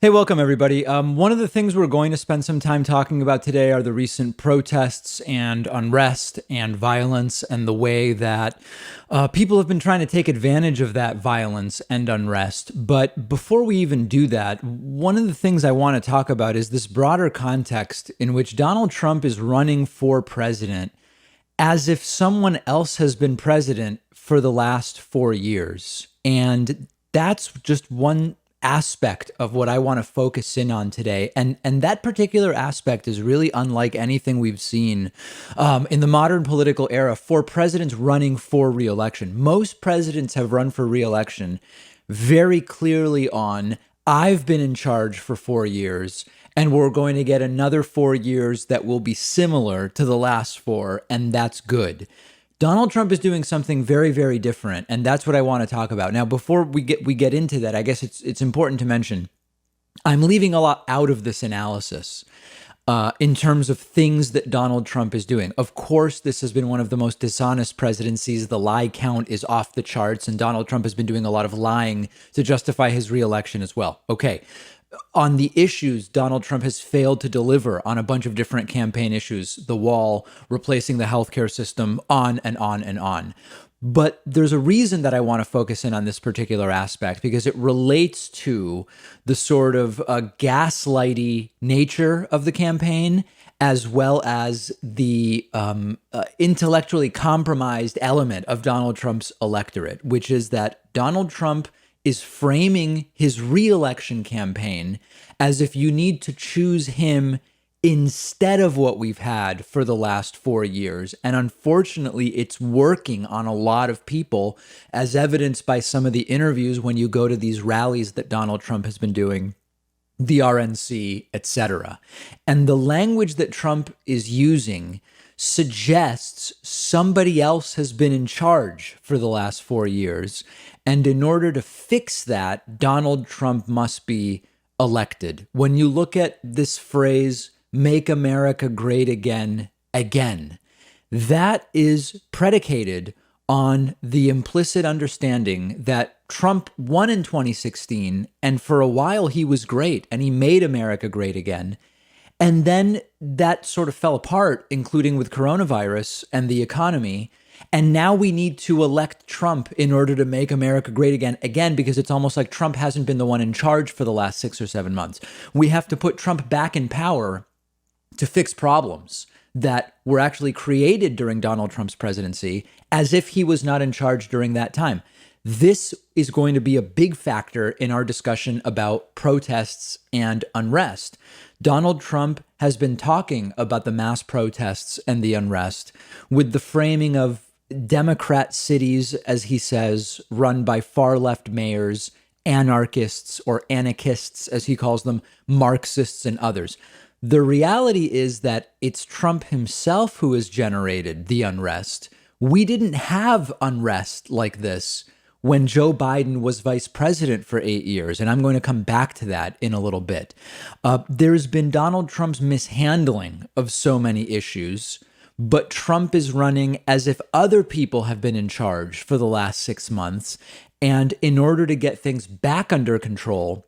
Hey, welcome everybody. One of the things we're going to spend some time talking about today are the recent protests and unrest and violence and the way that people have been trying to take advantage of that violence and unrest. But before we even do that, one of the things I want to talk about is this broader context in which Donald Trump is running for president as if someone else has been president for the last 4 years. And that's just one aspect of what I want to focus in on today. And that particular aspect is really unlike anything we've seen in the modern political era for presidents running for reelection. Most presidents have run for reelection very clearly on, I've been in charge for 4 years, and we're going to get another 4 years that will be similar to the last four, and that's good. Donald Trump is doing something very, very different, and that's what I want to talk about. Now, before we get into that, I guess it's important to mention I'm leaving a lot out of this analysis in terms of things that Donald Trump is doing. Of course, this has been one of the most dishonest presidencies. The lie count is off the charts, and Donald Trump has been doing a lot of lying to justify his reelection as well. Okay. On the issues, Donald Trump has failed to deliver on a bunch of different campaign issues, the wall, replacing the healthcare system, on and on and on. But there's a reason that I want to focus in on this particular aspect, because it relates to the sort of gaslighty nature of the campaign, as well as the intellectually compromised element of Donald Trump's electorate, which is that Donald Trump is framing his reelection campaign as if you need to choose him instead of what we've had for the last 4 years. And unfortunately, it's working on a lot of people, as evidenced by some of the interviews when you go to these rallies that Donald Trump has been doing, the RNC, etc. And the language that Trump is using suggests somebody else has been in charge for the last 4 years. And in order to fix that, Donald Trump must be elected. When you look at this phrase, make America great again, again, that is predicated on the implicit understanding that Trump won in 2016, and for a while he was great, and he made America great again. And then that sort of fell apart, including with coronavirus and the economy. And now we need to elect Trump in order to make America great again, because it's almost like Trump hasn't been the one in charge for the last 6 or 7 months. We have to put Trump back in power to fix problems that were actually created during Donald Trump's presidency, as if he was not in charge during that time. This is going to be a big factor in our discussion about protests and unrest. Donald Trump has been talking about the mass protests and the unrest with the framing of Democrat cities, as he says, run by far left mayors, anarchists or anarchists, as he calls them, Marxists and others. The reality is that it's Trump himself who has generated the unrest. We didn't have unrest like this when Joe Biden was vice president for 8 years. And I'm going to come back to that in a little bit. There's been Donald Trump's mishandling of so many issues, but Trump is running as if other people have been in charge for the last 6 months. And in order to get things back under control,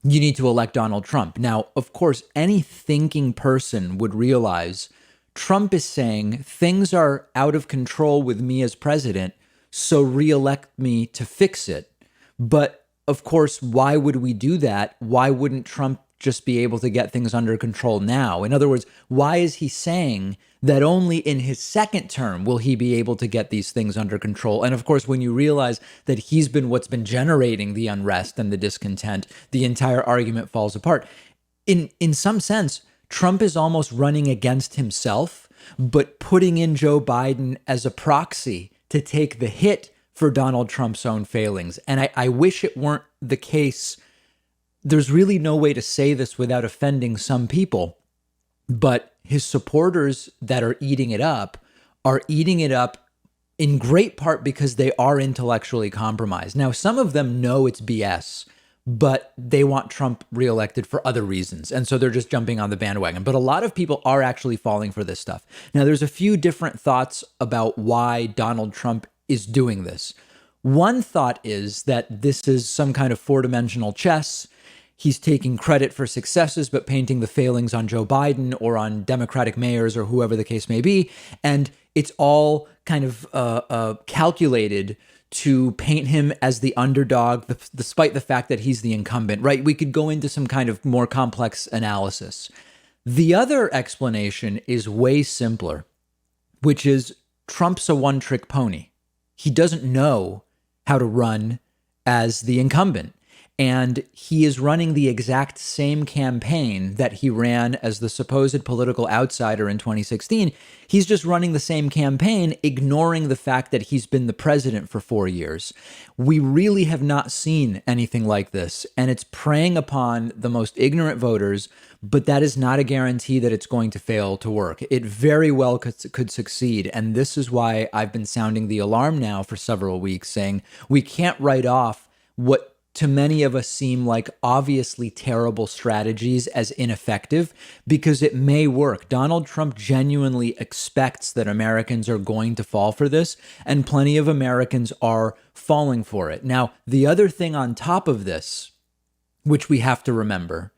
you need to elect Donald Trump. Now, of course, any thinking person would realize Trump is saying things are out of control with me as president, so reelect me to fix it. But of course, why would we do that? Why wouldn't Trump just be able to get things under control now? In other words, why is he saying that only in his second term will he be able to get these things under control? And of course, when you realize that he's been what's been generating the unrest and the discontent, the entire argument falls apart. In some sense, Trump is almost running against himself, but putting in Joe Biden as a proxy to take the hit for Donald Trump's own failings. And I wish it weren't the case. There's really no way to say this without offending some people, but his supporters that are eating it up in great part because they are intellectually compromised. Now, some of them know it's BS, but they want Trump reelected for other reasons. And so they're just jumping on the bandwagon. But a lot of people are actually falling for this stuff. Now, there's a few different thoughts about why Donald Trump is doing this. One thought is that this is some kind of four-dimensional chess. he's taking credit for successes, but painting the failings on Joe Biden or on Democratic mayors or whoever the case may be. And it's all kind of calculated to paint him as the underdog, despite the fact that he's the incumbent, right? We could go into some kind of more complex analysis. The other explanation is way simpler, which is Trump's a one-trick pony. He doesn't know how to run as the incumbent. And he is running the exact same campaign that he ran as the supposed political outsider in 2016. He's just running the same campaign, ignoring the fact that he's been the president for 4 years. We really have not seen anything like this, and it's preying upon the most ignorant voters, but that is not a guarantee that it's going to fail to work. It very well could succeed, and this is why I've been sounding the alarm now for several weeks, saying we can't write off what to many of us seem like obviously terrible strategies as ineffective, because it may work. Donald Trump genuinely expects that Americans are going to fall for this, and plenty of Americans are falling for it. Now, the other thing on top of this, which we have to remember,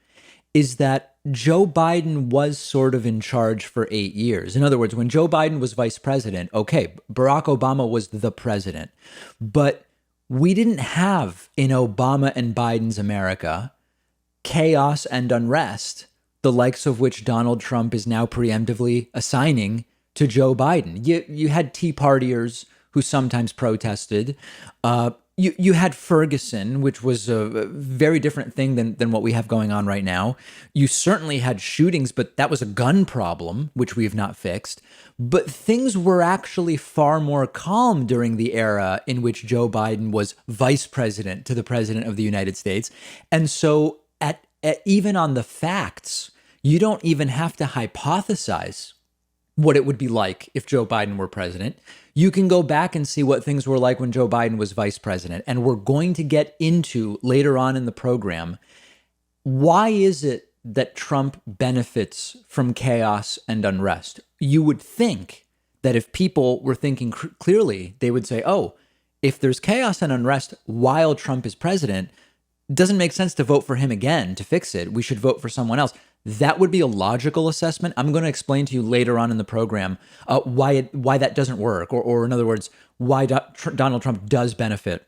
is that Joe Biden was sort of in charge for 8 years. In other words, when Joe Biden was vice president, okay, Barack Obama was the president, but we didn't have in Obama and Biden's America chaos and unrest, the likes of which Donald Trump is now preemptively assigning to Joe Biden. You had Tea Partiers who sometimes protested. You had Ferguson, which was a very different thing than what we have going on right now. You certainly had shootings, but that was a gun problem, which we have not fixed. But things were actually far more calm during the era in which Joe Biden was vice president to the president of the United States. And so even on the facts, you don't even have to hypothesize what it would be like if Joe Biden were president. You can go back and see what things were like when Joe Biden was vice president. And we're going to get into later on in the program, why is it that Trump benefits from chaos and unrest? You would think that if people were thinking clearly, they would say, oh, if there's chaos and unrest while Trump is president, it doesn't make sense to vote for him again to fix it. We should vote for someone else. That would be a logical assessment. I'm going to explain to you later on in the program why that doesn't work, or in other words, why Donald Trump does benefit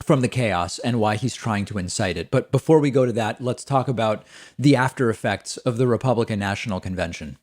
from the chaos and why he's trying to incite it. But before we go to that, let's talk about the after effects of the Republican National Convention.